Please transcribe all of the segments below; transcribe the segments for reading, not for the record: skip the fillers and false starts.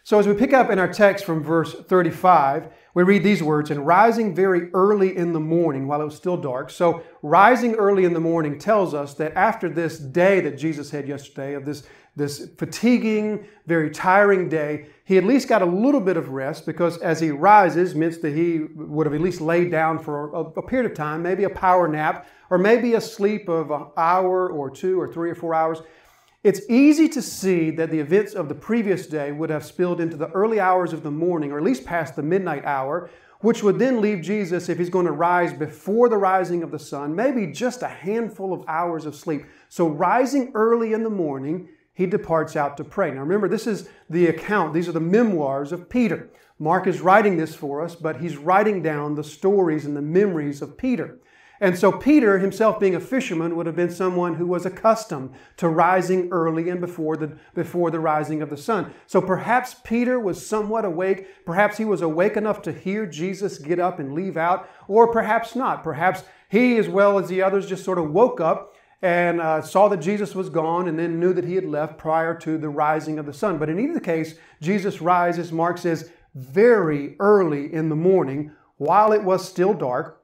So as we pick up in our text from verse 35, we read these words, "And rising very early in the morning," while it was still dark. So rising early in the morning tells us that after this day that Jesus had yesterday, of this fatiguing, very tiring day, he at least got a little bit of rest, because as he rises means that he would have at least laid down for a period of time, maybe a power nap, or maybe a sleep of an hour or 2 or 3 or 4 hours. It's easy to see that the events of the previous day would have spilled into the early hours of the morning, or at least past the midnight hour, which would then leave Jesus, if he's going to rise before the rising of the sun, maybe just a handful of hours of sleep. So rising early in the morning, he departs out to pray. Now remember, this is the account, these are the memoirs of Peter. Mark is writing this for us, but he's writing down the stories and the memories of Peter. And so Peter, himself being a fisherman, would have been someone who was accustomed to rising early and before the rising of the sun. So perhaps Peter was somewhat awake. Perhaps he was awake enough to hear Jesus get up and leave out, or perhaps not. Perhaps he, as well as the others, just sort of woke up and saw that Jesus was gone, and then knew that he had left prior to the rising of the sun. But in either case, Jesus rises, Mark says, very early in the morning, while it was still dark,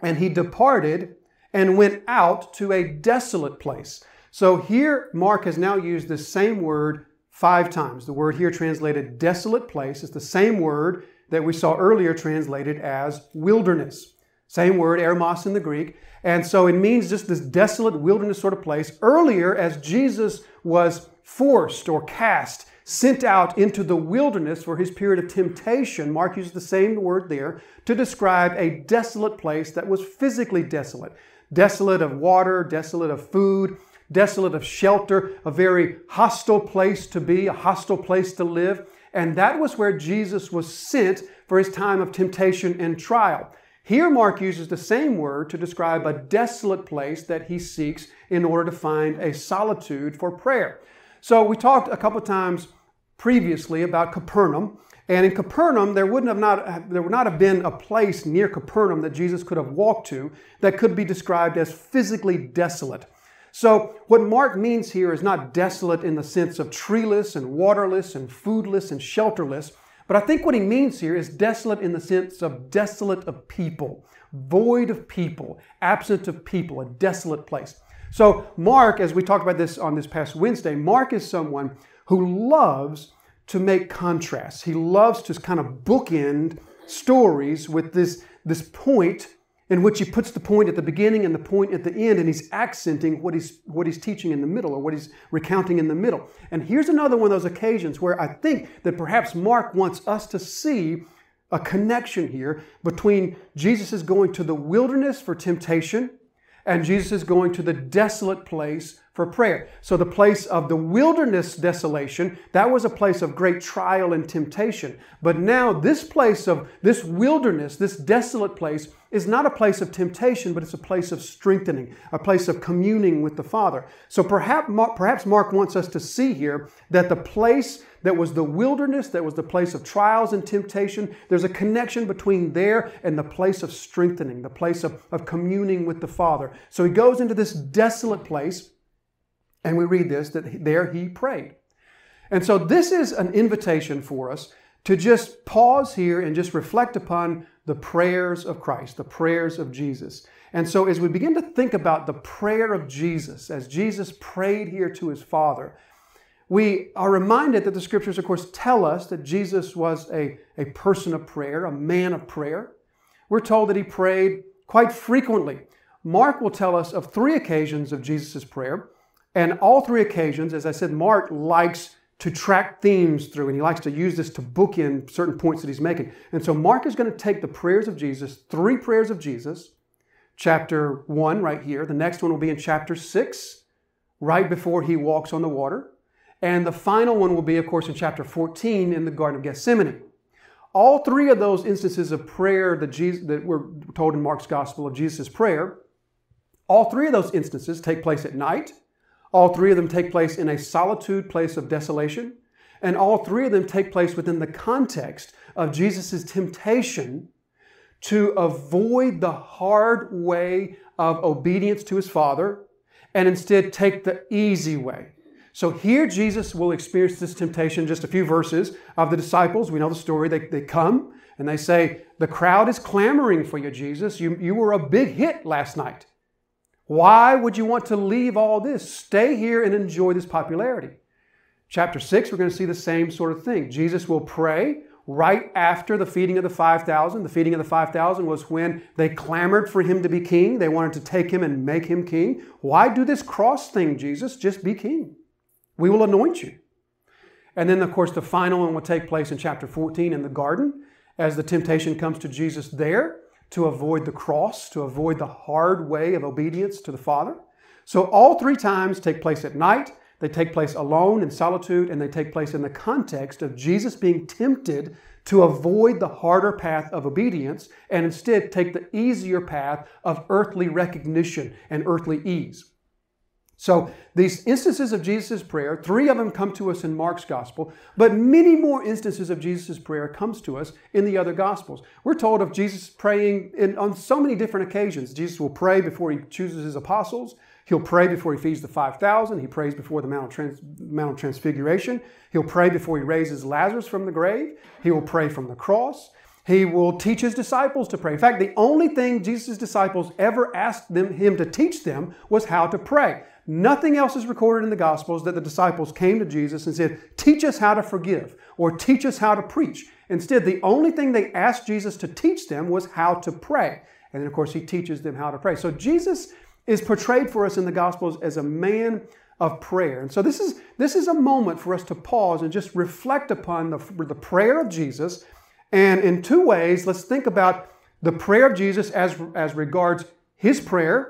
and he departed and went out to a desolate place. So here, Mark has now used the same word 5 times. The word here translated desolate place is the same word that we saw earlier translated as wilderness. Same word, eremos in the Greek. And so it means just this desolate wilderness sort of place. Earlier, as Jesus was forced or cast, sent out into the wilderness for his period of temptation, Mark uses the same word there to describe a desolate place that was physically desolate. Desolate of water, desolate of food, desolate of shelter, a very hostile place to be, a hostile place to live. And that was where Jesus was sent for his time of temptation and trial. Here Mark uses the same word to describe a desolate place that he seeks in order to find a solitude for prayer. So we talked a couple of times previously about Capernaum, and in Capernaum there would not have been a place near Capernaum that Jesus could have walked to that could be described as physically desolate. So what Mark means here is not desolate in the sense of treeless and waterless and foodless and shelterless, but I think what he means here is desolate in the sense of desolate of people, void of people, absent of people, a desolate place. So Mark, as we talked about this on this past Wednesday, Mark is someone who loves to make contrasts. He loves to kind of bookend stories with this point in which he puts the point at the beginning and the point at the end, and he's accenting what he's teaching in the middle, or what he's recounting in the middle. And here's another one of those occasions where I think that perhaps Mark wants us to see a connection here between Jesus is going to the wilderness for temptation, and Jesus is going to the desolate place for prayer. So the place of the wilderness desolation, that was a place of great trial and temptation. But now this place of this wilderness, this desolate place, is not a place of temptation, but it's a place of strengthening, a place of communing with the Father. So perhaps Mark wants us to see here that the place that was the wilderness, that was the place of trials and temptation, there's a connection between there and the place of strengthening, the place of communing with the Father. So he goes into this desolate place, and we read this, that there he prayed. And so this is an invitation for us to just pause here and just reflect upon the prayers of Christ, the prayers of Jesus. And so as we begin to think about the prayer of Jesus, as Jesus prayed here to his Father, we are reminded that the Scriptures, of course, tell us that Jesus was a person of prayer, a man of prayer. We're told that he prayed quite frequently. Mark will tell us of 3 occasions of Jesus' prayer. And all 3 occasions, as I said, Mark likes to track themes through, and he likes to use this to bookend certain points that he's making. And so Mark is going to take the prayers of Jesus, 3 prayers of Jesus, chapter 1 right here. The next one will be in chapter 6, right before he walks on the water. And the final one will be, of course, in chapter 14 in the Garden of Gethsemane. All 3 of those instances of prayer that we're told in Mark's Gospel of Jesus' prayer, all 3 of those instances take place at night. All 3 of them take place in a solitude place of desolation. And all 3 of them take place within the context of Jesus' temptation to avoid the hard way of obedience to his Father and instead take the easy way. So here Jesus will experience this temptation. Just a few verses of the disciples. We know the story. They come and they say, the crowd is clamoring for you, Jesus. You were a big hit last night. Why would you want to leave all this? Stay here and enjoy this popularity. Chapter 6, we're going to see the same sort of thing. Jesus will pray right after the feeding of the 5,000. The feeding of the 5,000 was when they clamored for him to be king. They wanted to take him and make him king. Why do this cross thing, Jesus? Just be king. We will anoint you. And then, of course, the final one will take place in chapter 14 in the garden as the temptation comes to Jesus there to avoid the cross, to avoid the hard way of obedience to the Father. So all three times take place at night. They take place alone in solitude, and they take place in the context of Jesus being tempted to avoid the harder path of obedience and instead take the easier path of earthly recognition and earthly ease. So these instances of Jesus' prayer, 3 of them come to us in Mark's gospel, but many more instances of Jesus' prayer comes to us in the other gospels. We're told of Jesus praying on so many different occasions. Jesus will pray before he chooses his apostles. He'll pray before he feeds the 5,000. He prays before the Mount of Transfiguration. He'll pray before he raises Lazarus from the grave. He will pray from the cross. He will teach his disciples to pray. In fact, the only thing Jesus' disciples ever asked him to teach them was how to pray. Nothing else is recorded in the Gospels that the disciples came to Jesus and said, teach us how to forgive or teach us how to preach. Instead, the only thing they asked Jesus to teach them was how to pray. And then, of course, he teaches them how to pray. So Jesus is portrayed for us in the Gospels as a man of prayer. And so this is a moment for us to pause and just reflect upon the prayer of Jesus. And in 2 ways, let's think about the prayer of Jesus as regards his prayer,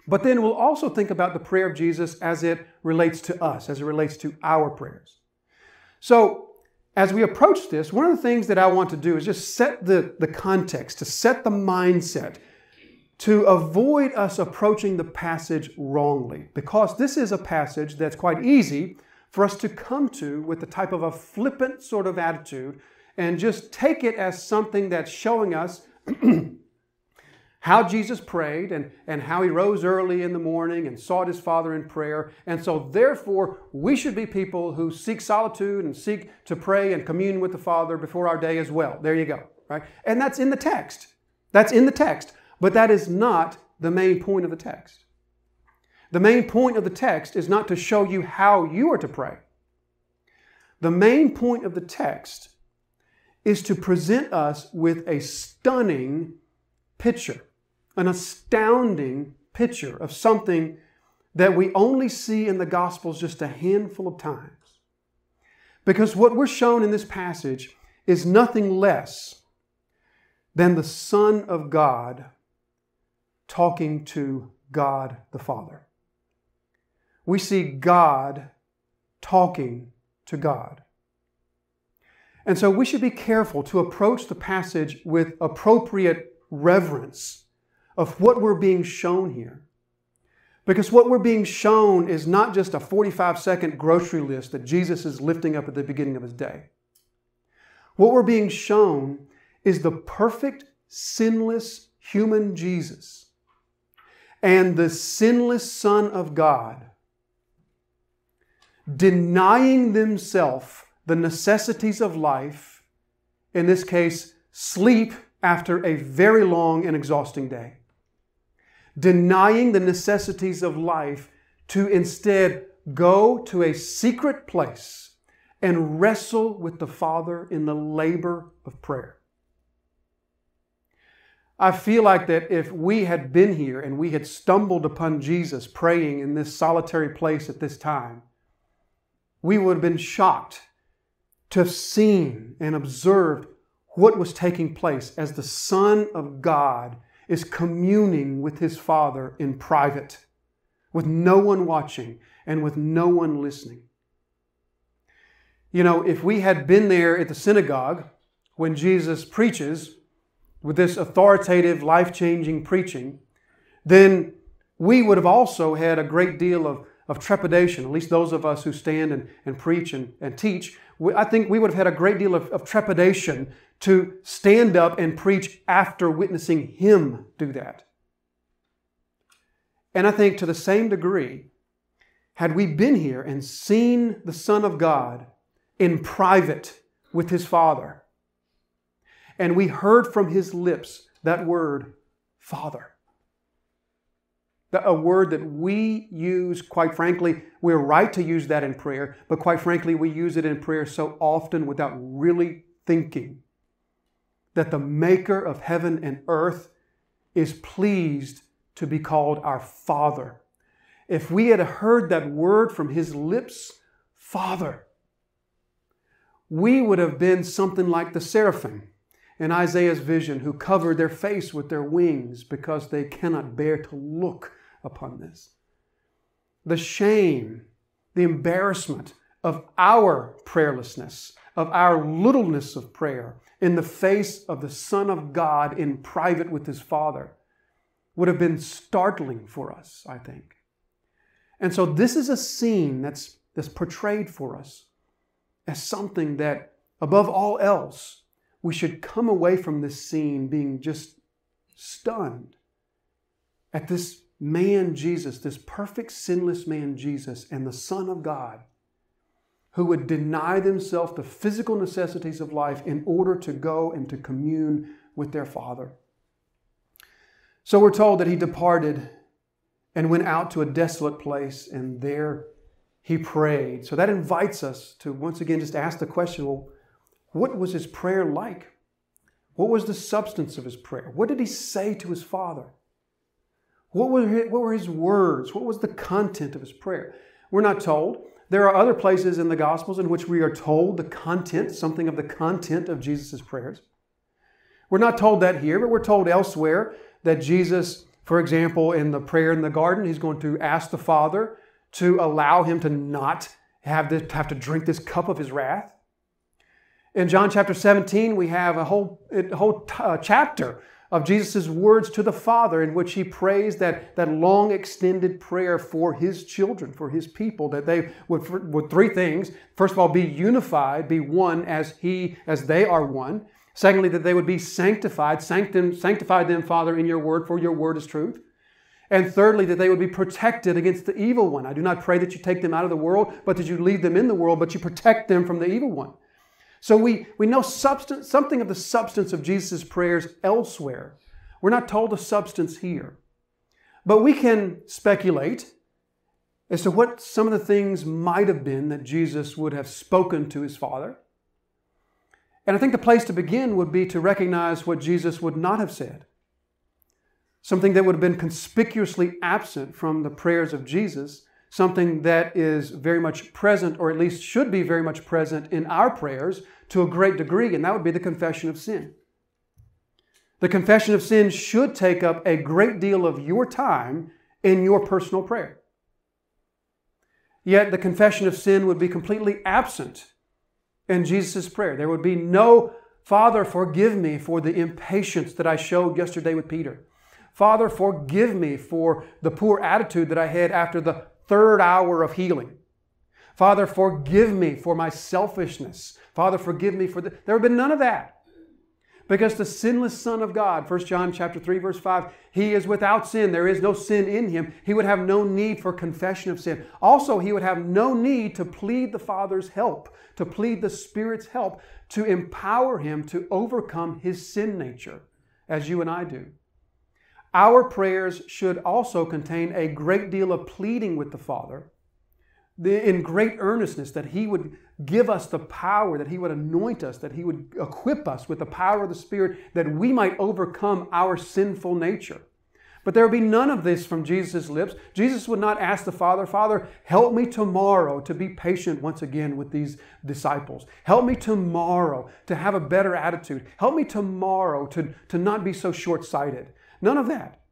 but then we'll also think about the prayer of Jesus as it relates to us, as it relates to our prayers. So as we approach this, one of the things that I want to do is just set the context, to set the mindset, to avoid us approaching the passage wrongly, because this is a passage that's quite easy for us to come to with the type of a flippant sort of attitude and just take it as something that's showing us how Jesus prayed and how he rose early in the morning and sought his Father in prayer. And so therefore, we should be people who seek solitude and seek to pray and commune with the Father before our day as well. There you go, right? And that's in the text. That's in the text. But that is not the main point of the text. The main point of the text is not to show you how you are to pray. The main point of the text is to present us with a stunning picture, an astounding picture of something that we only see in the Gospels just a handful of times. Because what we're shown in this passage is nothing less than the Son of God talking to God the Father. We see God talking to God. And so we should be careful to approach the passage with appropriate reverence of what we're being shown here. Because what we're being shown is not just a 45-second grocery list that Jesus is lifting up at the beginning of his day. What we're being shown is the perfect, sinless human Jesus and the sinless Son of God denying themselves the necessities of life, in this case, sleep after a very long and exhausting day. Denying the necessities of life to instead go to a secret place and wrestle with the Father in the labor of prayer. I feel like that if we had been here and we had stumbled upon Jesus praying in this solitary place at this time, we would have been shocked to have seen and observed what was taking place as the Son of God is communing with his Father in private, with no one watching and with no one listening. You know, if we had been there at the synagogue when Jesus preaches with this authoritative, life-changing preaching, then we would have also had a great deal of trepidation, at least those of us who stand and preach and teach. I think we would have had a great deal of trepidation to stand up and preach after witnessing him do that. And I think to the same degree, had we been here and seen the Son of God in private with His Father, and we heard from His lips that word, Father, a word that we use, quite frankly, we're right to use that in prayer, but quite frankly, we use it in prayer so often without really thinking that the Maker of heaven and earth is pleased to be called our Father. If we had heard that word from His lips, Father, we would have been something like the seraphim in Isaiah's vision who covered their face with their wings because they cannot bear to look upon this. The shame, the embarrassment of our prayerlessness, of our littleness of prayer in the face of the Son of God in private with His Father would have been startling for us, I think. And so this is a scene that's portrayed for us as something that, above all else, we should come away from this scene being just stunned at this man Jesus, this perfect, sinless man Jesus, and the Son of God, who would deny themselves the physical necessities of life in order to go and to commune with their Father. So we're told that He departed and went out to a desolate place, and there He prayed. So that invites us to once again just ask the question, well, what was His prayer like? What was the substance of His prayer? What did He say to His Father? What were His words? What was the content of His prayer? We're not told. There are other places in the Gospels in which we are told the content, something of the content of Jesus' prayers. We're not told that here, but we're told elsewhere that Jesus, for example, in the prayer in the garden, He's going to ask the Father to allow Him to not have to drink this cup of His wrath. In John chapter 17, we have a whole chapter of Jesus' words to the Father in which He prays that long extended prayer for His children, for His people, that they would three things. First of all, be unified, be one as they are one. Secondly, that they would be sanctified. Sanctify them, Father, in your word, for your word is truth. And thirdly, that they would be protected against the evil one. I do not pray that you take them out of the world, but that you leave them in the world, but you protect them from the evil one. So we know something of the substance of Jesus' prayers elsewhere. We're not told the substance here. But we can speculate as to what some of the things might have been that Jesus would have spoken to His Father. And I think the place to begin would be to recognize what Jesus would not have said. Something that would have been conspicuously absent from the prayers of Jesus, something that is very much present, or at least should be very much present in our prayers to a great degree, and that would be the confession of sin. The confession of sin should take up a great deal of your time in your personal prayer. Yet the confession of sin would be completely absent in Jesus' prayer. There would be no, Father, forgive me for the impatience that I showed yesterday with Peter. Father, forgive me for the poor attitude that I had after the third hour of healing. Father, forgive me for my selfishness. Father, forgive me for the... There would have been none of that. Because the sinless Son of God, 1 John chapter 3, verse 5, He is without sin. There is no sin in Him. He would have no need for confession of sin. Also, He would have no need to plead the Father's help, to plead the Spirit's help, to empower Him to overcome His sin nature, as you and I do. Our prayers should also contain a great deal of pleading with the Father in great earnestness that He would give us the power, that He would anoint us, that He would equip us with the power of the Spirit that we might overcome our sinful nature. But there would be none of this from Jesus' lips. Jesus would not ask the Father, Father, help me tomorrow to be patient once again with these disciples. Help me tomorrow to have a better attitude. Help me tomorrow to not be so short-sighted. None of that.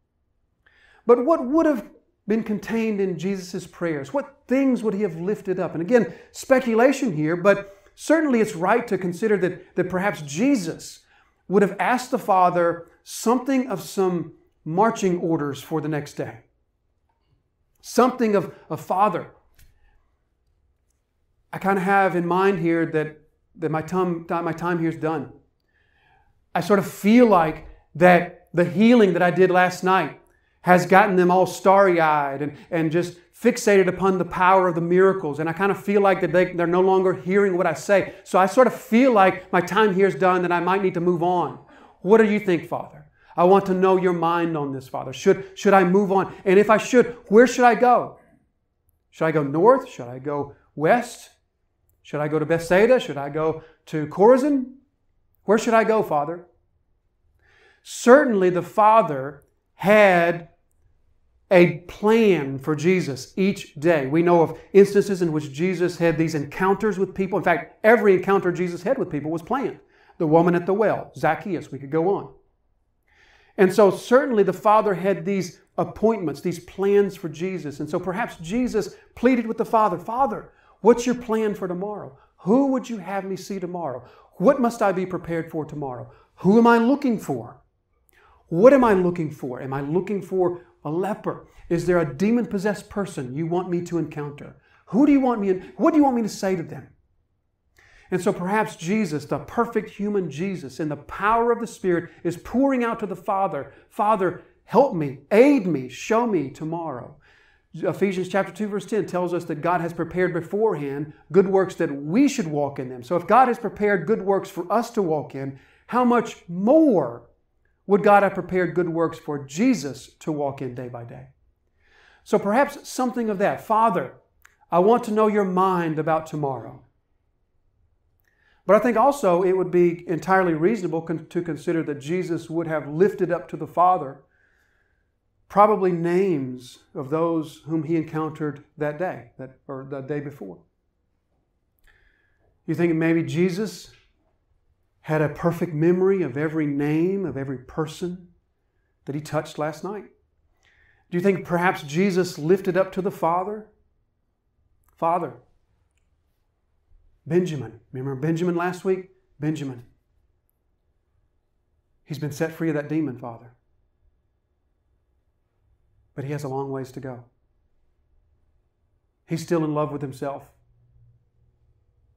But what would have been contained in Jesus' prayers? What things would He have lifted up? And again, speculation here, but certainly it's right to consider that perhaps Jesus would have asked the Father something of some marching orders for the next day. Something of Father. I kind of have in mind here that my time here is done. I sort of feel like that the healing that I did last night has gotten them all starry-eyed and just fixated upon the power of the miracles. And I kind of feel like that they're no longer hearing what I say. So I sort of feel like my time here is done, that I might need to move on. What do you think, Father? I want to know your mind on this, Father. Should I move on? And if I should, where should I go? Should I go north? Should I go west? Should I go to Bethsaida? Should I go to Chorazin? Where should I go, Father? Certainly the Father had a plan for Jesus each day. We know of instances in which Jesus had these encounters with people. In fact, every encounter Jesus had with people was planned. The woman at the well, Zacchaeus, we could go on. And so certainly the Father had these appointments, these plans for Jesus. And so perhaps Jesus pleaded with the Father, Father, what's your plan for tomorrow? Who would you have me see tomorrow? What must I be prepared for tomorrow? Who am I looking for? What am I looking for? Am I looking for a leper? Is there a demon-possessed person you want me to encounter? What do you want me to say to them? And so perhaps Jesus, the perfect human Jesus, in the power of the Spirit, is pouring out to the Father, Father, help me, aid me, show me tomorrow. Ephesians chapter 2 verse 10 tells us that God has prepared beforehand good works that we should walk in them. So if God has prepared good works for us to walk in, how much more would God have prepared good works for Jesus to walk in day by day? So perhaps something of that. Father, I want to know your mind about tomorrow. But I think also it would be entirely reasonable to consider that Jesus would have lifted up to the Father probably names of those whom he encountered that day, or the day before. You think maybe Jesus had a perfect memory of every name of every person that he touched last night? Do you think perhaps Jesus lifted up to the Father, Father, Benjamin. Remember Benjamin last week? Benjamin. He's been set free of that demon, Father. But he has a long ways to go. He's still in love with himself.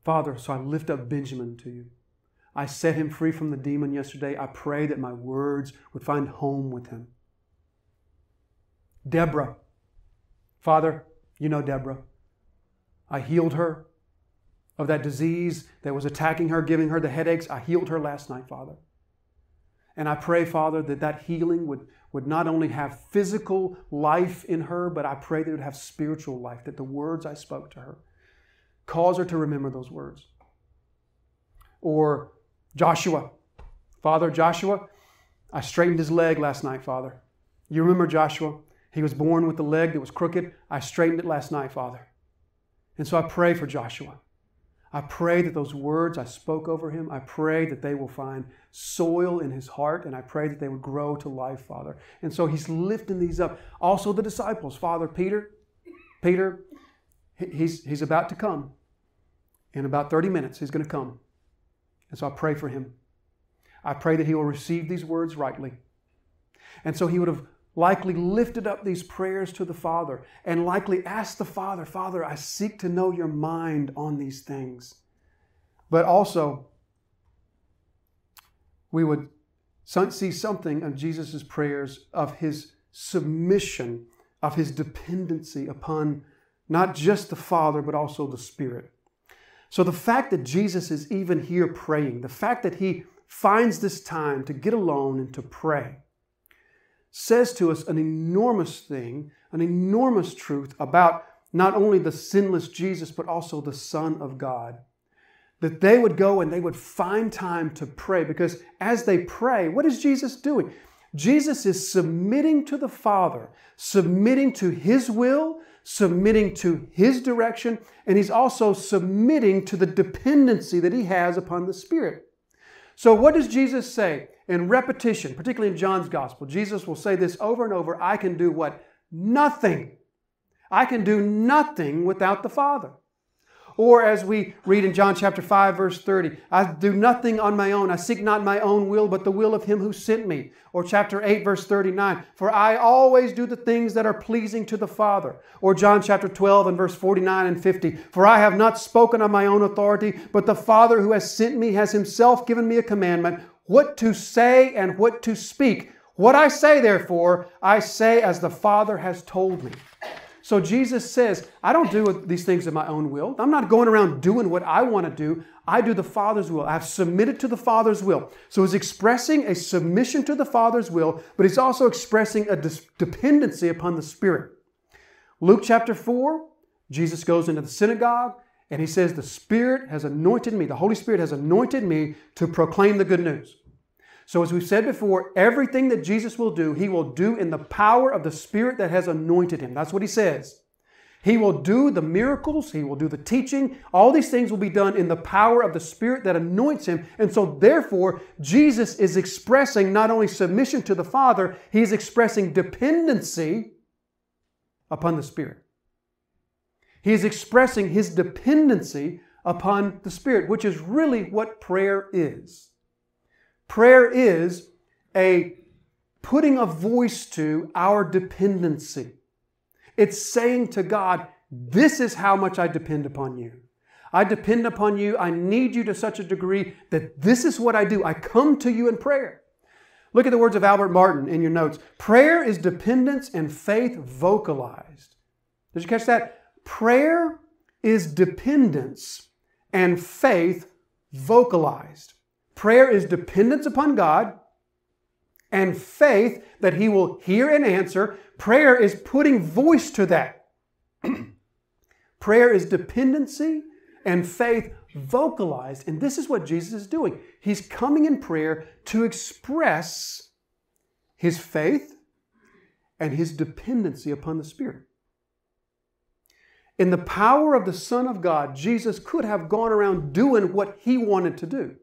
Father, so I lift up Benjamin to you. I set him free from the demon yesterday. I pray that my words would find home with him. Deborah. Father, you know Deborah. I healed her of that disease that was attacking her, giving her the headaches. I healed her last night, Father. And I pray, Father, that healing would not only have physical life in her, but I pray that it would have spiritual life, that the words I spoke to her cause her to remember those words. Or Joshua. Father, Joshua, I straightened his leg last night, Father. You remember Joshua? He was born with the leg that was crooked. I straightened it last night, Father. And so I pray for Joshua. I pray that those words I spoke over him, I pray that they will find soil in his heart, and I pray that they would grow to life, Father. And so he's lifting these up. Also the disciples, Father, Peter, he's about to come. In about 30 minutes, he's going to come. And so I pray for him. I pray that he will receive these words rightly. And so he would have likely lifted up these prayers to the Father and likely asked the Father, Father, I seek to know your mind on these things. But also, we would see something of Jesus' prayers, of his submission, of his dependency upon not just the Father, but also the Spirit. So the fact that Jesus is even here praying, the fact that he finds this time to get alone and to pray, says to us an enormous thing, an enormous truth about not only the sinless Jesus, but also the Son of God. That they would go and they would find time to pray, because as they pray, what is Jesus doing? Jesus is submitting to the Father, submitting to his will, submitting to his direction, and he's also submitting to the dependency that he has upon the Spirit. So what does Jesus say? In repetition, particularly in John's Gospel, Jesus will say this over and over, I can do what? Nothing. I can do nothing without the Father. Or as we read in John chapter 5, verse 30, I do nothing on my own. I seek not my own will, but the will of him who sent me. Or chapter 8, verse 39, for I always do the things that are pleasing to the Father. Or John chapter 12 and verse 49 and 50, for I have not spoken on my own authority, but the Father who has sent me has himself given me a commandment, what to say and what to speak. What I say, therefore, I say as the Father has told me. So Jesus says, I don't do these things of my own will. I'm not going around doing what I want to do. I do the Father's will. I've submitted to the Father's will. So he's expressing a submission to the Father's will, but he's also expressing a dependency upon the Spirit. Luke chapter 4, Jesus goes into the synagogue and he says, the Spirit has anointed me. The Holy Spirit has anointed me to proclaim the good news. So as we've said before, everything that Jesus will do, he will do in the power of the Spirit that has anointed him. That's what he says. He will do the miracles. He will do the teaching. All these things will be done in the power of the Spirit that anoints him. And so therefore, Jesus is expressing not only submission to the Father, he's expressing dependency upon the Spirit. He is expressing his dependency upon the Spirit, which is really what prayer is. Prayer is a putting a voice to our dependency. It's saying to God, this is how much I depend upon you. I depend upon you. I need you to such a degree that this is what I do. I come to you in prayer. Look at the words of Albert Martin in your notes. Prayer is dependence and faith vocalized. Did you catch that? Prayer is dependence and faith vocalized. Prayer is dependence upon God and faith that he will hear and answer. Prayer is putting voice to that. Prayer is dependency and faith vocalized. And this is what Jesus is doing. He's coming in prayer to express his faith and his dependency upon the Spirit. In the power of the Son of God, Jesus could have gone around doing what he wanted to do.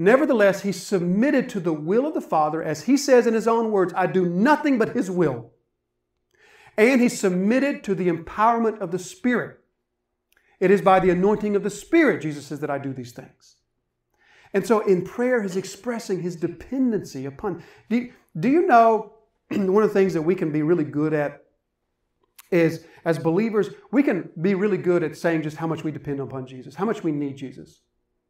Nevertheless, he submitted to the will of the Father. As he says in his own words, I do nothing but his will. And he submitted to the empowerment of the Spirit. It is by the anointing of the Spirit, Jesus says, that I do these things. And so in prayer, he's expressing his dependency upon. Do you know one of the things that we can be really good at is, as believers, we can be really good at saying just how much we depend upon Jesus, how much we need Jesus.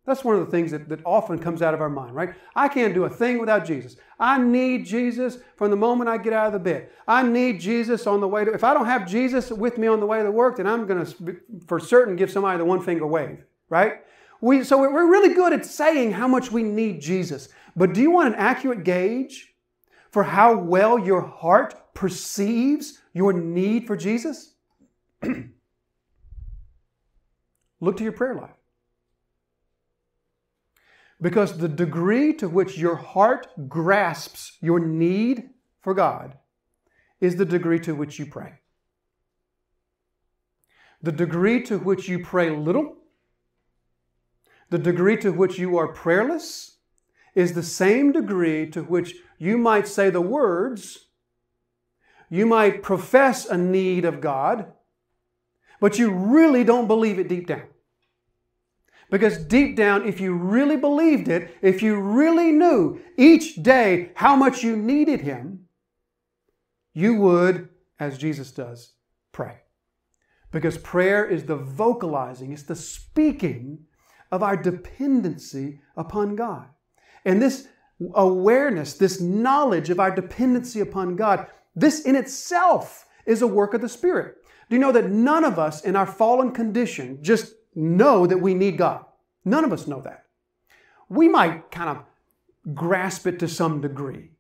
That's one of the things that often comes out of our mind, right? I can't do a thing without Jesus. I need Jesus from the moment I get out of the bed. I need Jesus on the way to... If I don't have Jesus with me on the way to work, then I'm going to, for certain, give somebody the one finger wave, right? So we're really good at saying how much we need Jesus. But do you want an accurate gauge for how well your heart perceives your need for Jesus? Look to your prayer life. Because the degree to which your heart grasps your need for God is the degree to which you pray. The degree to which you pray little, the degree to which you are prayerless, is the same degree to which you might say the words, you might profess a need of God, but you really don't believe it deep down. Because deep down, if you really believed it, if you really knew each day how much you needed him, you would, as Jesus does, pray. Because prayer is the vocalizing, it's the speaking of our dependency upon God. And this awareness, this knowledge of our dependency upon God, this in itself is a work of the Spirit. Do you know that none of us in our fallen condition just know that we need God? None of us know that. We might kind of grasp it to some degree.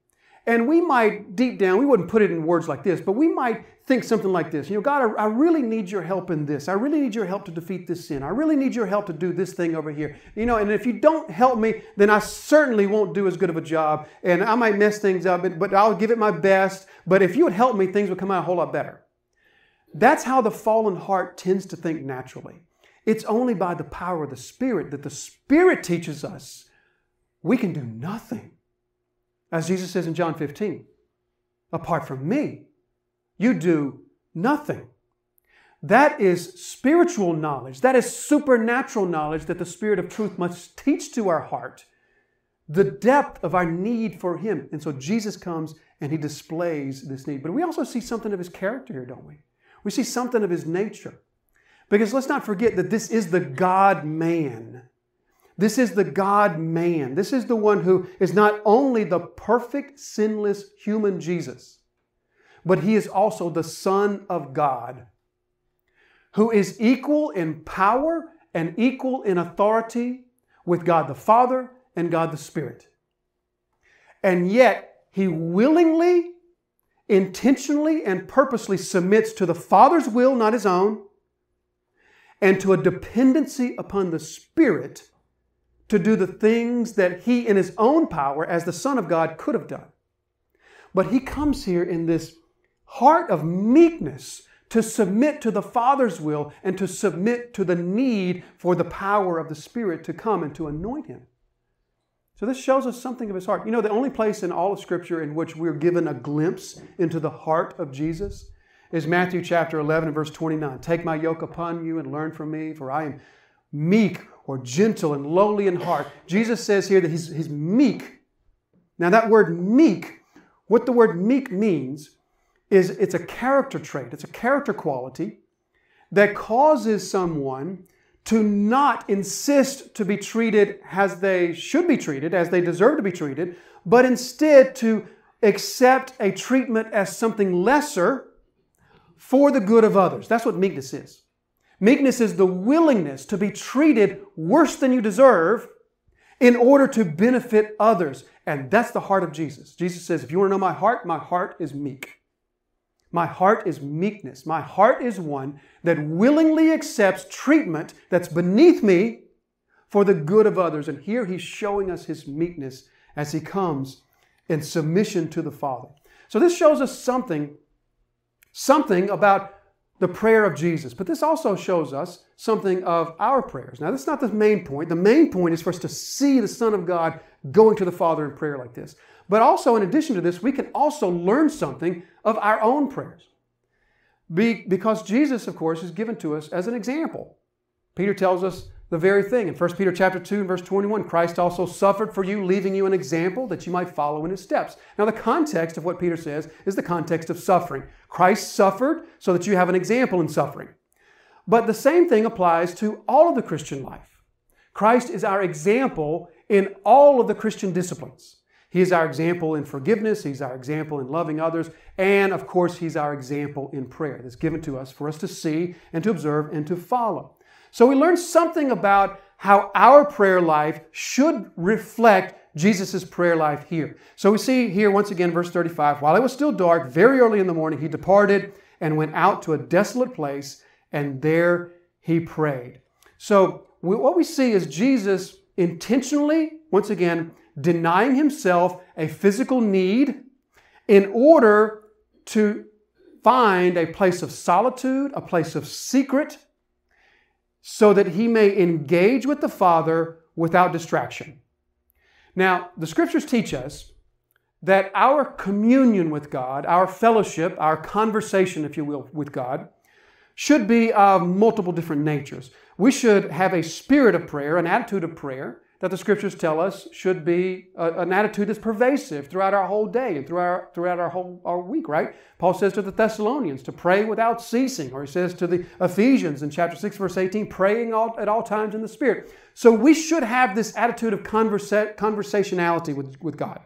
And we might, deep down, we wouldn't put it in words like this, but we might think something like this. You know, God, I really need your help in this. I really need your help to defeat this sin. I really need your help to do this thing over here. You know, and if you don't help me, then I certainly won't do as good of a job. And I might mess things up, but I'll give it my best. But if you would help me, things would come out a whole lot better. That's how the fallen heart tends to think naturally. It's only by the power of the Spirit that the Spirit teaches us we can do nothing. As Jesus says in John 15, apart from me, you do nothing. That is spiritual knowledge. That is supernatural knowledge that the Spirit of truth must teach to our heart. The depth of our need for him. And so Jesus comes and he displays this need. But we also see something of his character here, don't we? We see something of his nature. Because let's not forget that this is the God-man. This is the God-man. This is the one who is not only the perfect, sinless human Jesus, but he is also the Son of God, who is equal in power and equal in authority with God the Father and God the Spirit. And yet, he willingly, intentionally, and purposely submits to the Father's will, not his own, and to a dependency upon the Spirit to do the things that he, in his own power, as the Son of God, could have done. But he comes here in this heart of meekness to submit to the Father's will and to submit to the need for the power of the Spirit to come and to anoint him. So this shows us something of his heart. You know, the only place in all of Scripture in which we're given a glimpse into the heart of Jesus is Matthew chapter 11 and verse 29. Take my yoke upon you and learn from me, for I am meek or gentle and lowly in heart. Jesus says here that he's meek. Now that word meek, what the word meek means is it's a character trait. It's a character quality that causes someone to not insist to be treated as they should be treated, as they deserve to be treated, but instead to accept a treatment as something lesser for the good of others. That's what meekness is. Meekness is the willingness to be treated worse than you deserve in order to benefit others. And that's the heart of Jesus. Jesus says, if you want to know my heart is meek. My heart is meekness. My heart is one that willingly accepts treatment that's beneath me for the good of others. And here he's showing us his meekness as he comes in submission to the Father. So this shows us something about the prayer of Jesus. But this also shows us something of our prayers. Now, that's not the main point. The main point is for us to see the Son of God going to the Father in prayer like this. But also, in addition to this, we can also learn something of our own prayers. Because Jesus, of course, is given to us as an example. Peter tells us the very thing. In 1 Peter chapter 2 and verse 21, Christ also suffered for you, leaving you an example that you might follow in his steps. Now, the context of what Peter says is the context of suffering. Christ suffered so that you have an example in suffering. But the same thing applies to all of the Christian life. Christ is our example in all of the Christian disciplines. He is our example in forgiveness. He's our example in loving others. And, of course, he's our example in prayer that's given to us for us to see and to observe and to follow. So we learn something about how our prayer life should reflect Jesus' prayer life here. So we see here once again, verse 35, while it was still dark, very early in the morning, he departed and went out to a desolate place, and there he prayed. So what we see is Jesus intentionally, once again, denying himself a physical need in order to find a place of solitude, a place of secret, so that he may engage with the Father without distraction. Now, the Scriptures teach us that our communion with God, our fellowship, our conversation, if you will, with God, should be of multiple different natures. We should have a spirit of prayer, an attitude of prayer, that the Scriptures tell us should be an attitude that's pervasive throughout our whole day and throughout our week, right? Paul says to the Thessalonians to pray without ceasing, or he says to the Ephesians in chapter 6, verse 18, praying at all times in the Spirit. So we should have this attitude of conversationality with God.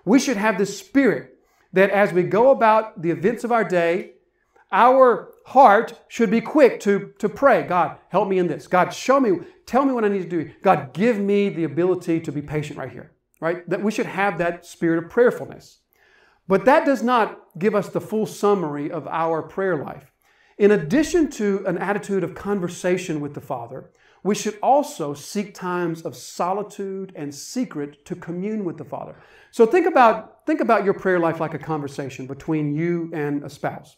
We should have this spirit that as we go about the events of our day, our heart should be quick to pray. God, help me in this. God, show me, tell me what I need to do. God, give me the ability to be patient right here, right? That we should have that spirit of prayerfulness. But that does not give us the full summary of our prayer life. In addition to an attitude of conversation with the Father, we should also seek times of solitude and secret to commune with the Father. So think about your prayer life like a conversation between you and a spouse.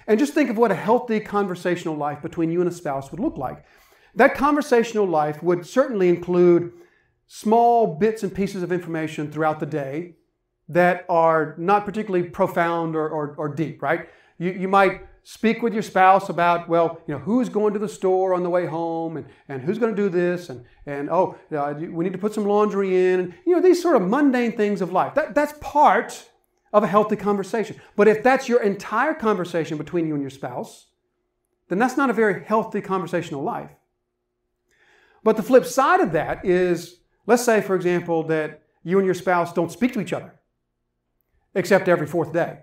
And just think of what a healthy conversational life between you and a spouse would look like. That conversational life would certainly include small bits and pieces of information throughout the day that are not particularly profound or deep, right? You might speak with your spouse about, well, who's going to the store on the way home and who's going to do this and we need to put some laundry in. These sort of mundane things of life. That's part of a healthy conversation. But if that's your entire conversation between you and your spouse, then that's not a very healthy conversational life. But the flip side of that is, let's say, for example, that you and your spouse don't speak to each other except every fourth day,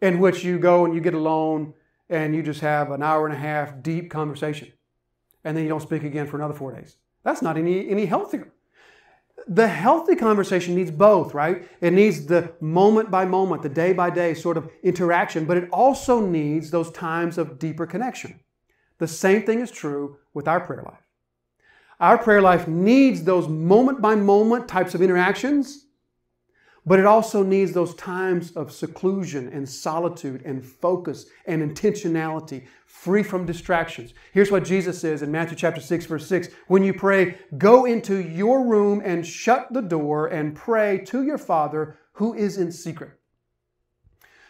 in which you go and you get alone and you just have an hour and a half deep conversation, and then you don't speak again for another 4 days. That's not any healthier. The healthy conversation needs both, right? It needs the moment by moment, the day by day sort of interaction, but it also needs those times of deeper connection. The same thing is true with our prayer life. Our prayer life needs those moment by moment types of interactions, but it also needs those times of seclusion and solitude and focus and intentionality, free from distractions. Here's what Jesus says in Matthew chapter 6, verse 6. When you pray, go into your room and shut the door and pray to your Father who is in secret.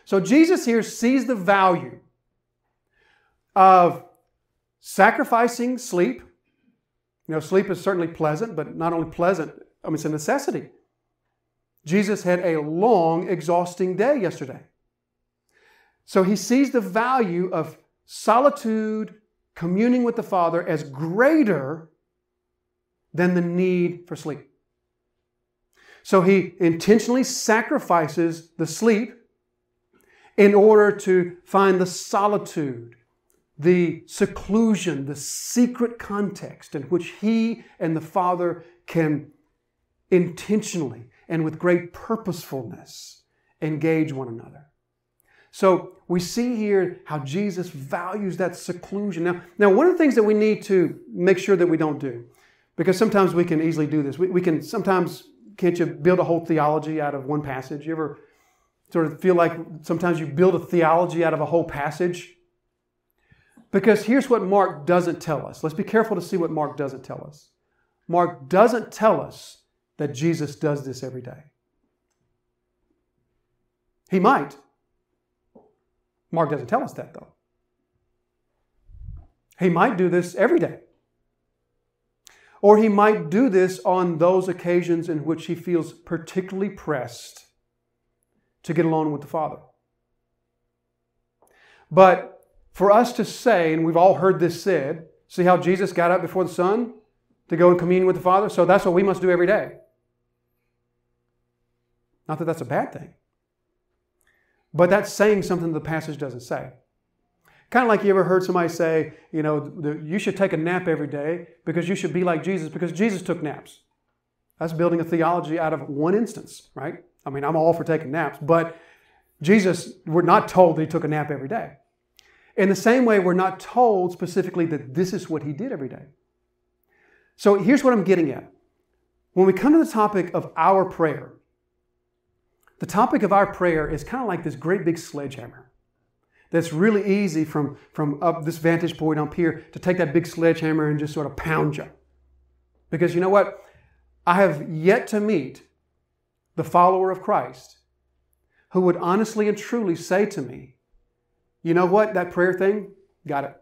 So Jesus here sees the value of sacrificing sleep. You know, sleep is certainly pleasant, but not only pleasant, it's a necessity. Jesus had a long, exhausting day yesterday. So he sees the value of solitude, communing with the Father as greater than the need for sleep. So he intentionally sacrifices the sleep in order to find the solitude, the seclusion, the secret context in which he and the Father can intentionally and with great purposefulness engage one another. So we see here how Jesus values that seclusion. Now, one of the things that we need to make sure that we don't do, because sometimes we can easily do this. We can sometimes, can't you build a whole theology out of one passage? You ever sort of feel like sometimes you build a theology out of a whole passage? Because here's what Mark doesn't tell us. Let's be careful to see what Mark doesn't tell us. Mark doesn't tell us that Jesus does this every day. He might. Mark doesn't tell us that, though. He might do this every day. Or he might do this on those occasions in which he feels particularly pressed to get alone with the Father. But for us to say, and we've all heard this said, see how Jesus got up before the sun to go and commune with the Father? So that's what we must do every day. Not that that's a bad thing. But that's saying something the passage doesn't say. Kind of like you ever heard somebody say, you should take a nap every day because you should be like Jesus because Jesus took naps. That's building a theology out of one instance, right? I'm all for taking naps, but Jesus, we're not told that he took a nap every day. In the same way, we're not told specifically that this is what he did every day. So here's what I'm getting at. When we come to the topic of our prayer, the topic of our prayer is kind of like this great big sledgehammer. That's really easy from up this vantage point up here to take that big sledgehammer and just sort of pound you. Because you know what? I have yet to meet the follower of Christ who would honestly and truly say to me, you know what, that prayer thing, got it.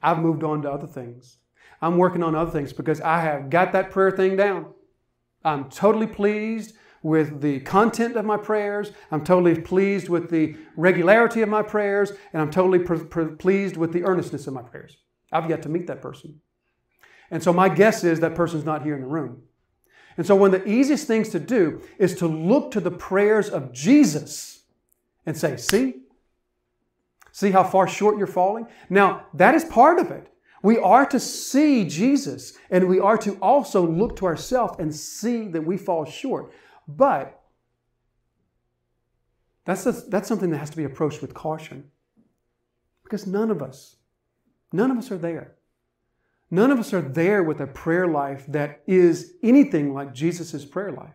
I've moved on to other things. I'm working on other things because I have got that prayer thing down. I'm totally pleased with the content of my prayers. I'm totally pleased with the regularity of my prayers. And I'm totally pleased with the earnestness of my prayers. I've yet to meet that person. And so my guess is that person's not here in the room. And so one of the easiest things to do is to look to the prayers of Jesus and say, see how far short you're falling? Now, that is part of it. We are to see Jesus, and we are to also look to ourselves and see that we fall short. But that's something that has to be approached with caution. Because none of us are there. None of us are there with a prayer life that is anything like Jesus' prayer life.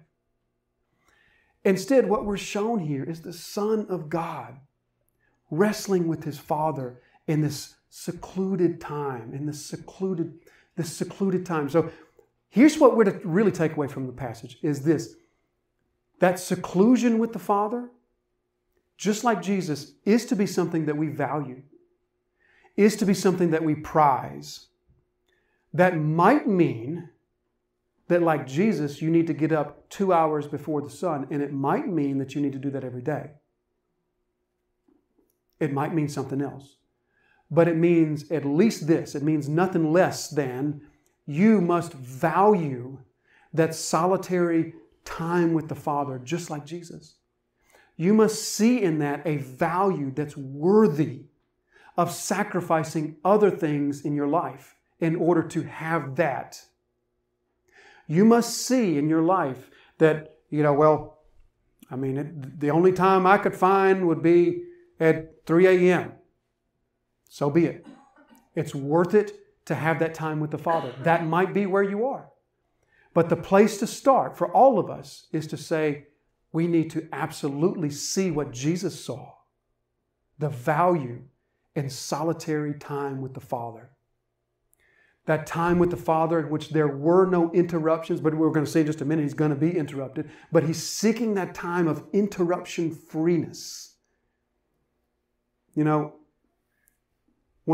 Instead, what we're shown here is the Son of God wrestling with his Father in this secluded time, this secluded time. So here's what we're to really take away from the passage is this. That seclusion with the Father, just like Jesus, is to be something that we value, is to be something that we prize. That might mean that like Jesus, you need to get up 2 hours before the sun, and it might mean that you need to do that every day. It might mean something else. But it means at least this. It means nothing less than you must value that solitary time with the Father, just like Jesus. You must see in that a value that's worthy of sacrificing other things in your life in order to have that. You must see in your life that, the only time I could find would be at 3 a.m. So be it. It's worth it to have that time with the Father. That might be where you are. But the place to start for all of us is to say, we need to absolutely see what Jesus saw, the value in solitary time with the Father. That time with the Father in which there were no interruptions, but we're going to see in just a minute He's going to be interrupted, but He's seeking that time of interruption freeness. One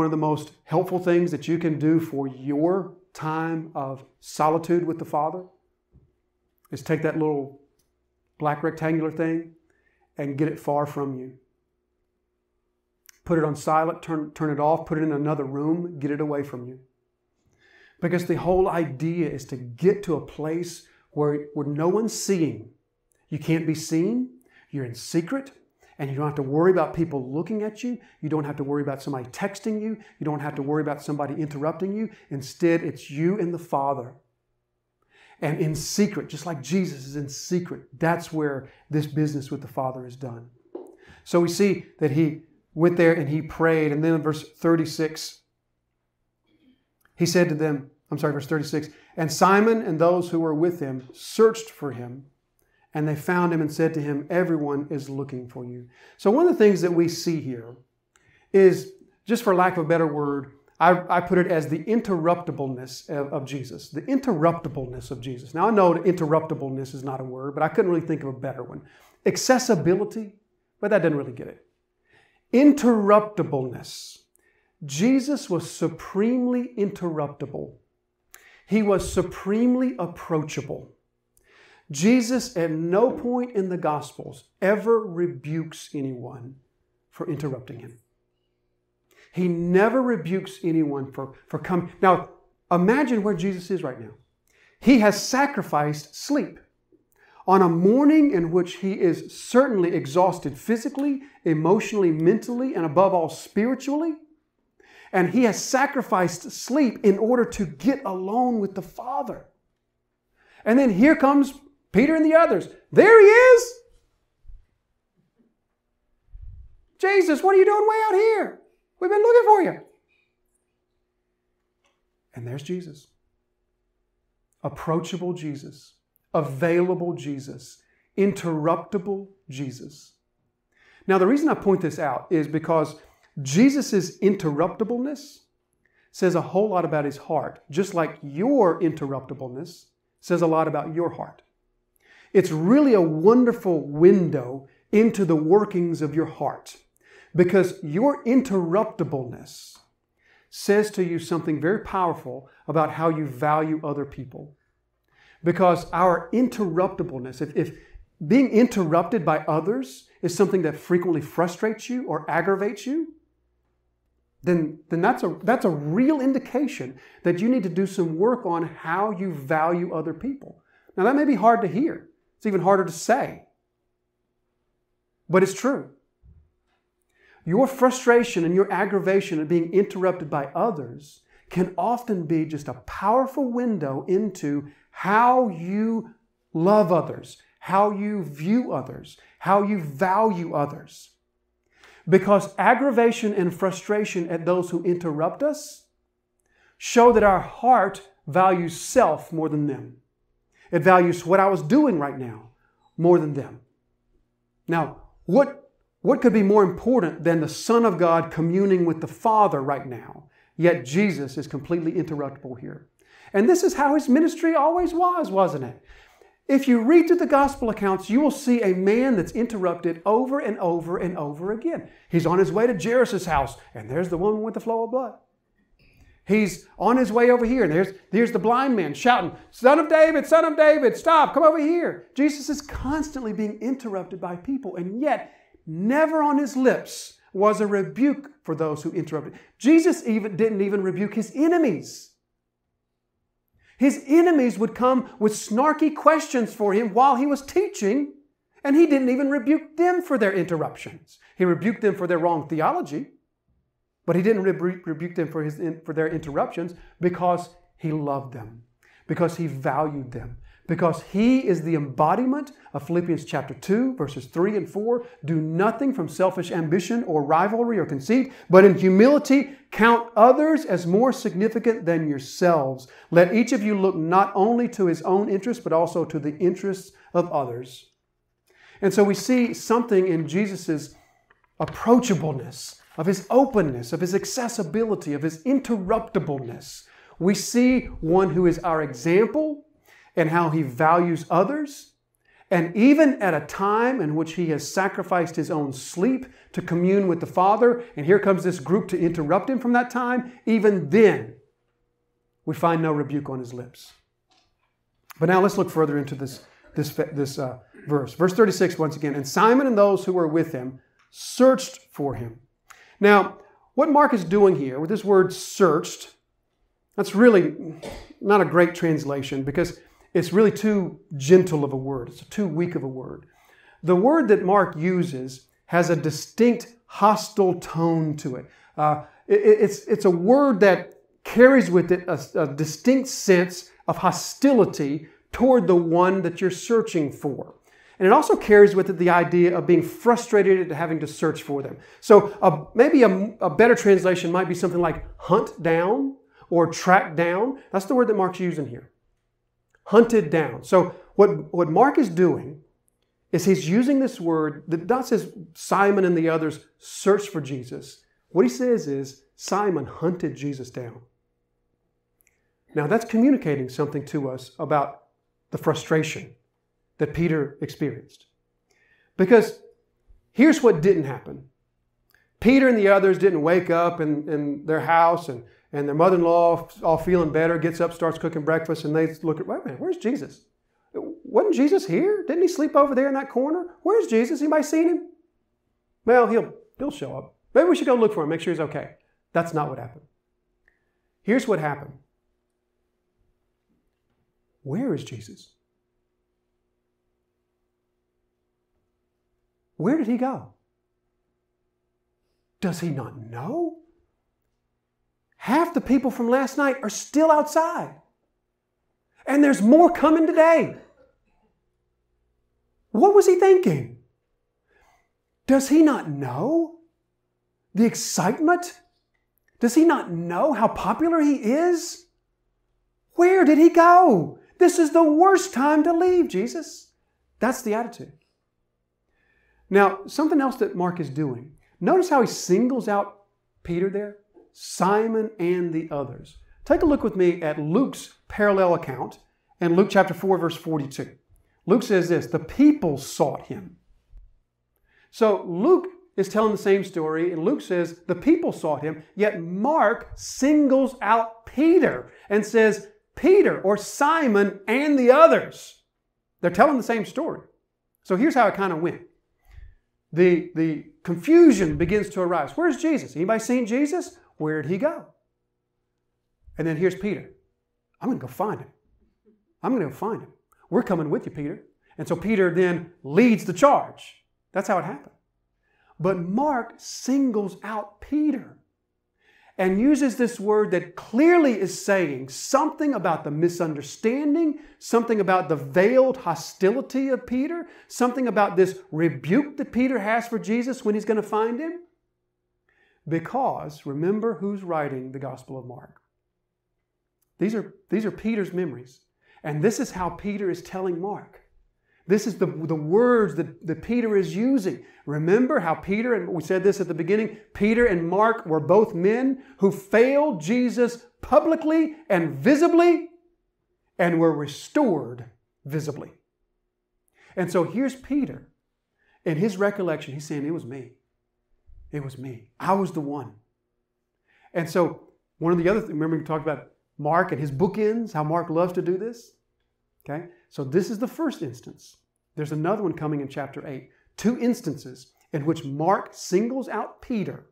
of the most helpful things that you can do for your time of solitude with the Father is take that little black rectangular thing and get it far from you. Put it on silent, turn it off, put it in another room, get it away from you. Because the whole idea is to get to a place where no one's seeing. You can't be seen, you're in secret, and you don't have to worry about people looking at you. You don't have to worry about somebody texting you. You don't have to worry about somebody interrupting you. Instead, it's you and the Father. And in secret, just like Jesus is in secret, that's where this business with the Father is done. So we see that He went there and He prayed. And then in verse 36, He said to them, verse 36, and Simon and those who were with Him searched for Him. And they found Him and said to Him, everyone is looking for you. So one of the things that we see here is, just for lack of a better word, I put it as the interruptable-ness of Jesus. The interruptable-ness of Jesus. Now I know that interruptable-ness is not a word, but I couldn't really think of a better one. Accessibility, but that didn't really get it. Interruptible-ness. Jesus was supremely interruptible. He was supremely approachable. Jesus at no point in the Gospels ever rebukes anyone for interrupting Him. He never rebukes anyone for coming. Now, imagine where Jesus is right now. He has sacrificed sleep on a morning in which He is certainly exhausted physically, emotionally, mentally, and above all, spiritually. And He has sacrificed sleep in order to get alone with the Father. And then here comes Peter and the others. There He is. Jesus, what are you doing way out here? We've been looking for you. And there's Jesus. Approachable Jesus. Available Jesus. Interruptible Jesus. Now, the reason I point this out is because Jesus' interruptibleness says a whole lot about His heart, just like your interruptibleness says a lot about your heart. It's really a wonderful window into the workings of your heart, because your interruptibleness says to you something very powerful about how you value other people. Because our interruptibleness, if being interrupted by others is something that frequently frustrates you or aggravates you, then that's a real indication that you need to do some work on how you value other people. Now, that may be hard to hear. It's even harder to say. But it's true. Your frustration and your aggravation at being interrupted by others can often be just a powerful window into how you love others, how you view others, how you value others. Because aggravation and frustration at those who interrupt us show that our heart values self more than them. It values what I was doing right now more than them. Now, what could be more important than the Son of God communing with the Father right now? Yet Jesus is completely interruptible here. And this is how His ministry always was, wasn't it? If you read through the gospel accounts, you will see a man that's interrupted over and over and over again. He's on his way to Jairus' house, and there's the woman with the flow of blood. He's on his way over here, and there's the blind man shouting, Son of David, stop, come over here. Jesus is constantly being interrupted by people, and yet never on His lips was a rebuke for those who interrupted. Jesus didn't even rebuke His enemies. His enemies would come with snarky questions for him while he was teaching, and he didn't even rebuke them for their interruptions. He rebuked them for their wrong theology, but he didn't rebuke them for their interruptions because he loved them, because he valued them, because he is the embodiment of Philippians chapter 2, verses 3 and 4. Do nothing from selfish ambition or rivalry or conceit, but in humility count others as more significant than yourselves. Let each of you look not only to his own interests, but also to the interests of others. And so we see something in Jesus' approachableness, of his openness, of his accessibility, of his interruptible-ness. We see one who is our example and how he values others. And even at a time in which he has sacrificed his own sleep to commune with the Father, and here comes this group to interrupt him from that time, even then, we find no rebuke on his lips. But now let's look further into this verse. Verse 36, once again, and Simon and those who were with him searched for him. Now, what Mark is doing here with this word searched, that's really not a great translation because it's really too gentle of a word. It's too weak of a word. The word that Mark uses has a distinct hostile tone to it. It's a word that carries with it a distinct sense of hostility toward the one that you're searching for. And it also carries with it the idea of being frustrated at having to search for them. So maybe a better translation might be something like hunt down or track down. That's the word that Mark's using here. Hunted down. So what Mark is doing is he's using this word that not says Simon and the others searched for Jesus. What he says is Simon hunted Jesus down. Now that's communicating something to us about the frustration that Peter experienced. Because here's what didn't happen. Peter and the others didn't wake up in their house and their mother-in-law, all feeling better, gets up, starts cooking breakfast, and they look at, wait a minute, where's Jesus? Wasn't Jesus here? Didn't he sleep over there in that corner? Where's Jesus? Anybody seen him? Well, he'll show up. Maybe we should go look for him, make sure he's okay. That's not what happened. Here's what happened. Where is Jesus? Where did he go? Does he not know? Half the people from last night are still outside. And there's more coming today. What was he thinking? Does he not know the excitement? Does he not know how popular he is? Where did he go? This is the worst time to leave, Jesus. That's the attitude. Now, something else that Mark is doing. Notice how he singles out Peter there. Simon and the others. Take a look with me at Luke's parallel account in Luke chapter 4, verse 42. Luke says this, the people sought him. So Luke is telling the same story, and Luke says the people sought him, yet Mark singles out Peter and says Peter or Simon and the others. They're telling the same story. So here's how it kind of went. The confusion begins to arise. Where's Jesus? Anybody seen Jesus? Where did he go? And then here's Peter. I'm going to go find him. I'm going to go find him. We're coming with you, Peter. And so Peter then leads the charge. That's how it happened. But Mark singles out Peter and uses this word that clearly is saying something about the misunderstanding, something about the veiled hostility of Peter, something about this rebuke that Peter has for Jesus when he's going to find him. Because remember who's writing the Gospel of Mark. These are Peter's memories. And this is how Peter is telling Mark. This is the words that Peter is using. Remember how Peter, and we said this at the beginning, Peter and Mark were both men who failed Jesus publicly and visibly and were restored visibly. And so here's Peter. In his recollection, he's saying, it was me. It was me. I was the one. And so one of the other things, remember we talked about Mark and his bookends, how Mark loves to do this? Okay, so this is the first instance. There's another one coming in chapter 8. 2 instances in which Mark singles out Peter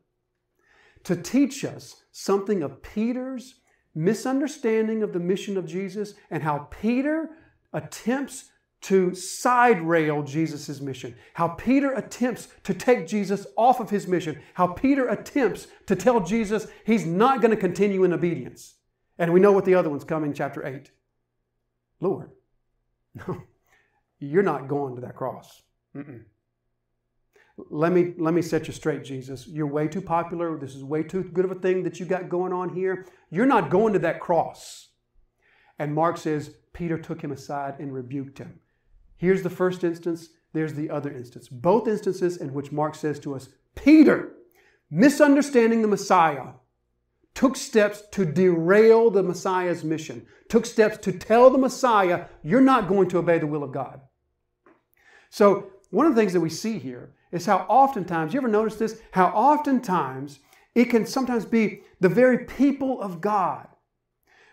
to teach us something of Peter's misunderstanding of the mission of Jesus and how Peter attempts to side rail Jesus' mission. How Peter attempts to take Jesus off of his mission. How Peter attempts to tell Jesus he's not going to continue in obedience. And we know what the other one's coming, chapter 8. Lord, no, you're not going to that cross. Let me set you straight, Jesus. You're way too popular. This is way too good of a thing that you got going on here. You're not going to that cross. And Mark says, Peter took him aside and rebuked him. Here's the first instance. There's the other instance. Both instances in which Mark says to us, Peter, misunderstanding the Messiah, took steps to derail the Messiah's mission, took steps to tell the Messiah, you're not going to obey the will of God. So one of the things that we see here is how oftentimes, you ever notice this? How oftentimes it can sometimes be the very people of God,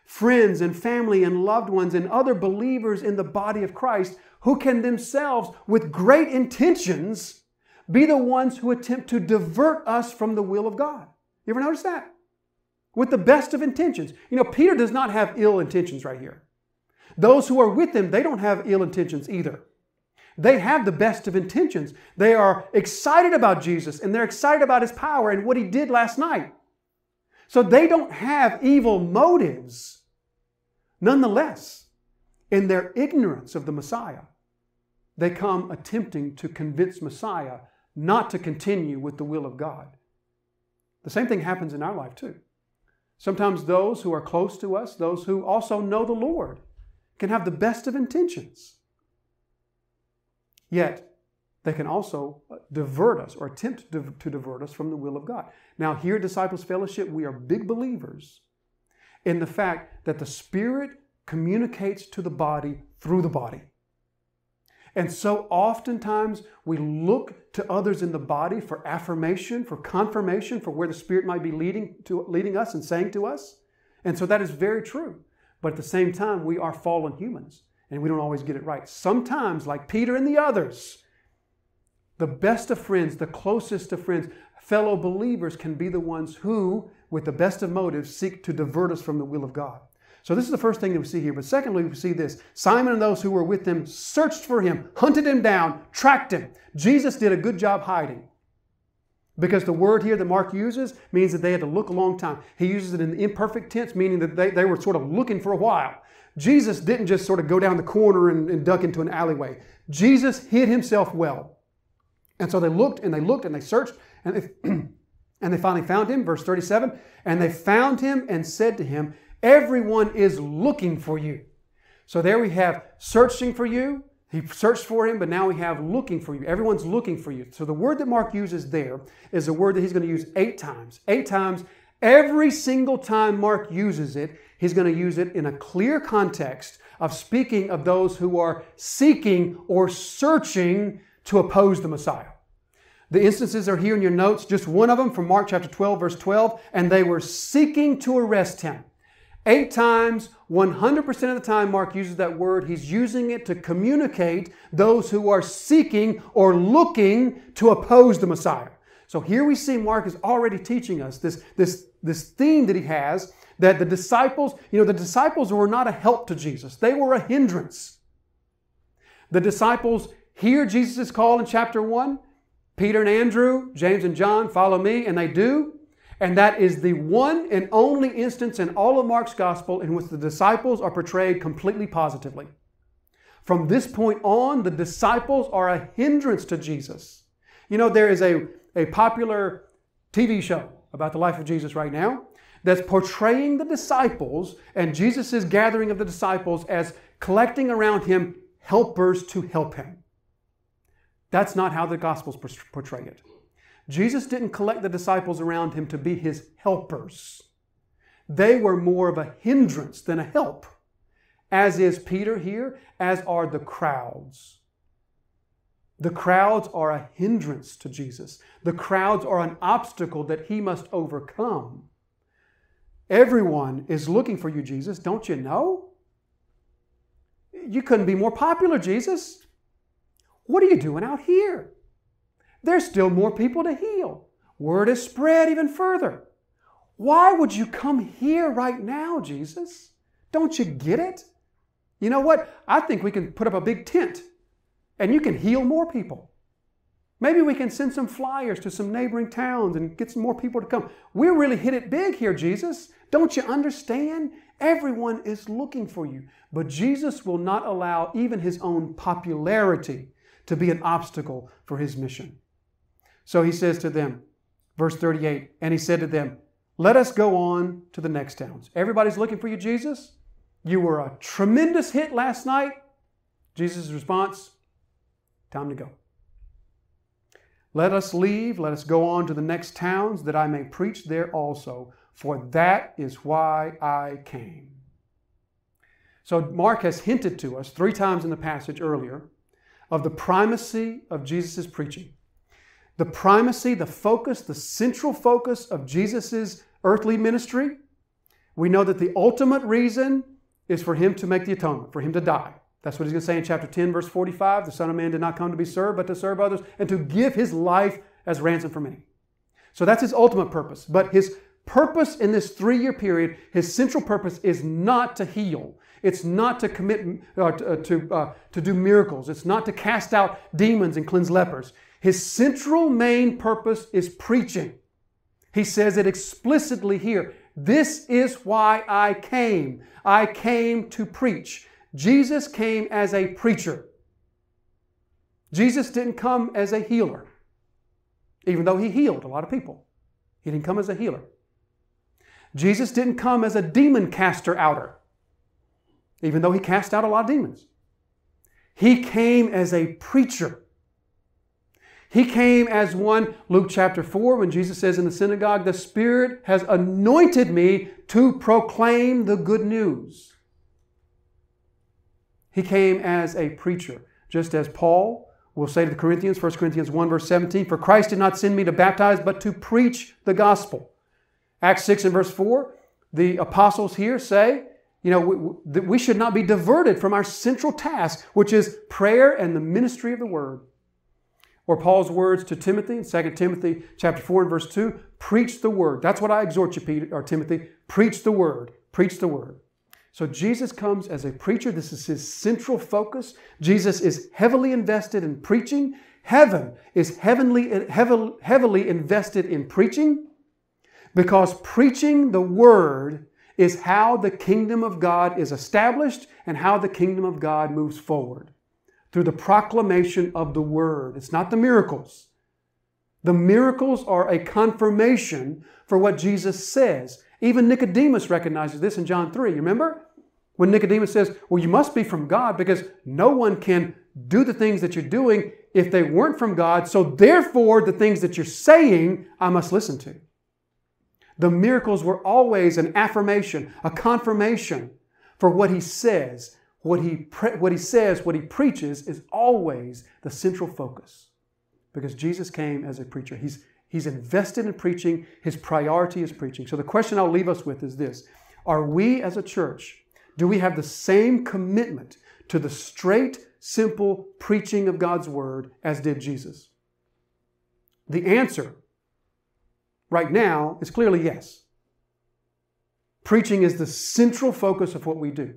friends and family and loved ones and other believers in the body of Christ who can themselves, with great intentions, be the ones who attempt to divert us from the will of God. You ever notice that? With the best of intentions. You know, Peter does not have ill intentions right here. Those who are with him, they don't have ill intentions either. They have the best of intentions. They are excited about Jesus and they're excited about His power and what He did last night. So they don't have evil motives. Nonetheless, in their ignorance of the Messiah, they come attempting to convince Messiah not to continue with the will of God. The same thing happens in our life too. Sometimes those who are close to us, those who also know the Lord, can have the best of intentions. Yet, they can also divert us or attempt to divert us from the will of God. Now, here at Disciples Fellowship, we are big believers in the fact that the Spirit communicates to the body through the body. And so oftentimes we look to others in the body for affirmation, for confirmation, for where the Spirit might be leading us and saying to us. And so that is very true. But at the same time, we are fallen humans and we don't always get it right. Sometimes, like Peter and the others, the best of friends, the closest of friends, fellow believers can be the ones who, with the best of motives, seek to divert us from the will of God. So this is the first thing that we see here. But secondly, we see this. Simon and those who were with him searched for him, hunted him down, tracked him. Jesus did a good job hiding. Because the word here that Mark uses means that they had to look a long time. He uses it in the imperfect tense, meaning that they were sort of looking for a while. Jesus didn't just sort of go down the corner and duck into an alleyway. Jesus hid himself well. And so they looked and they searched and they finally found him. Verse 37, and they found him and said to him, everyone is looking for you. So there we have searching for you. He searched for him, but now we have looking for you. Everyone's looking for you. So the word that Mark uses there is a word that he's going to use 8 times. 8 times. Every single time Mark uses it, he's going to use it in a clear context of speaking of those who are seeking or searching to oppose the Messiah. The instances are here in your notes. Just one of them from Mark chapter 12, verse 12. And they were seeking to arrest him. 8 times, 100% of the time Mark uses that word, he's using it to communicate those who are seeking or looking to oppose the Messiah. So here we see Mark is already teaching us this theme that he has, that the disciples were not a help to Jesus. They were a hindrance. The disciples hear Jesus' call in chapter 1. Peter and Andrew, James and John, follow me, and they do. And that is the one and only instance in all of Mark's gospel in which the disciples are portrayed completely positively. From this point on, the disciples are a hindrance to Jesus. You know, there is a popular TV show about the life of Jesus right now that's portraying the disciples and Jesus' gathering of the disciples as collecting around him helpers to help him. That's not how the Gospels portray it. Jesus didn't collect the disciples around him to be his helpers. They were more of a hindrance than a help, as is Peter here, as are the crowds. The crowds are a hindrance to Jesus. The crowds are an obstacle that he must overcome. Everyone is looking for you, Jesus. Don't you know? You couldn't be more popular, Jesus. What are you doing out here? There's still more people to heal. Word is spread even further. Why would you come here right now, Jesus? Don't you get it? You know what? I think we can put up a big tent and you can heal more people. Maybe we can send some flyers to some neighboring towns and get some more people to come. We really hit it big here, Jesus. Don't you understand? Everyone is looking for you. But Jesus will not allow even his own popularity to be an obstacle for his mission. So he says to them, verse 38, and he said to them, let us go on to the next towns. Everybody's looking for you, Jesus. You were a tremendous hit last night. Jesus' response, time to go. Let us leave, let us go on to the next towns, that I may preach there also, for that is why I came. So Mark has hinted to us 3 times in the passage earlier of the primacy of Jesus' preaching. The primacy, the focus, the central focus of Jesus' earthly ministry. We know that the ultimate reason is for him to make the atonement, for him to die. That's what he's going to say in chapter 10, verse 45. The Son of Man did not come to be served, but to serve others and to give his life as ransom for many. So that's his ultimate purpose. But his purpose in this 3-year period, his central purpose is not to heal. It's not to commit, to do miracles. It's not to cast out demons and cleanse lepers. His central main purpose is preaching. He says it explicitly here. This is why I came. I came to preach. Jesus came as a preacher. Jesus didn't come as a healer, even though he healed a lot of people. He didn't come as a healer. Jesus didn't come as a demon caster outer, even though he cast out a lot of demons. He came as a preacher. He came as one, Luke chapter 4, when Jesus says in the synagogue, the Spirit has anointed me to proclaim the good news. He came as a preacher, just as Paul will say to the Corinthians, 1 Corinthians 1 verse 17, for Christ did not send me to baptize, but to preach the gospel. Acts 6 and verse 4, the apostles here say, we should not be diverted from our central task, which is prayer and the ministry of the word. Or Paul's words to Timothy in 2 Timothy chapter 4 and verse 2, preach the word. That's what I exhort you, Peter, or Timothy. Preach the word. Preach the word. So Jesus comes as a preacher. This is his central focus. Jesus is heavily invested in preaching. Heaven is heavily invested in preaching, because preaching the word is how the kingdom of God is established and how the kingdom of God moves forward. Through the proclamation of the word. It's not the miracles. The miracles are a confirmation for what Jesus says. Even Nicodemus recognizes this in John 3. You remember? When Nicodemus says, well, you must be from God, because no one can do the things that you're doing if they weren't from God. So therefore, the things that you're saying, I must listen to. The miracles were always an affirmation, a confirmation for what he says. What he says, what he preaches is always the central focus, because Jesus came as a preacher. He's invested in preaching. His priority is preaching. So the question I'll leave us with is this. Are we as a church, do we have the same commitment to the straight, simple preaching of God's word as did Jesus? The answer right now is clearly yes. Preaching is the central focus of what we do.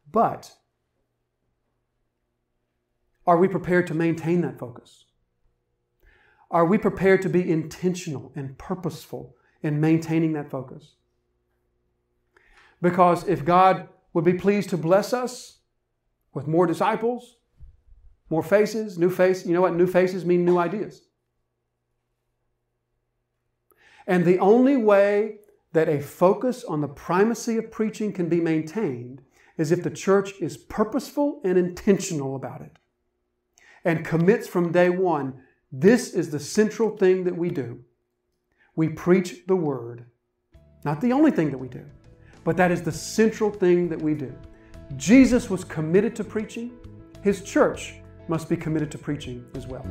But are we prepared to maintain that focus? Are we prepared to be intentional and purposeful in maintaining that focus? Because if God would be pleased to bless us with more disciples, more faces, new faces, you know what? New faces mean new ideas. And the only way that a focus on the primacy of preaching can be maintained is if the church is purposeful and intentional about it and commits from day one, this is the central thing that we do. We preach the word. Not the only thing that we do, but that is the central thing that we do. Jesus was committed to preaching. His church must be committed to preaching as well.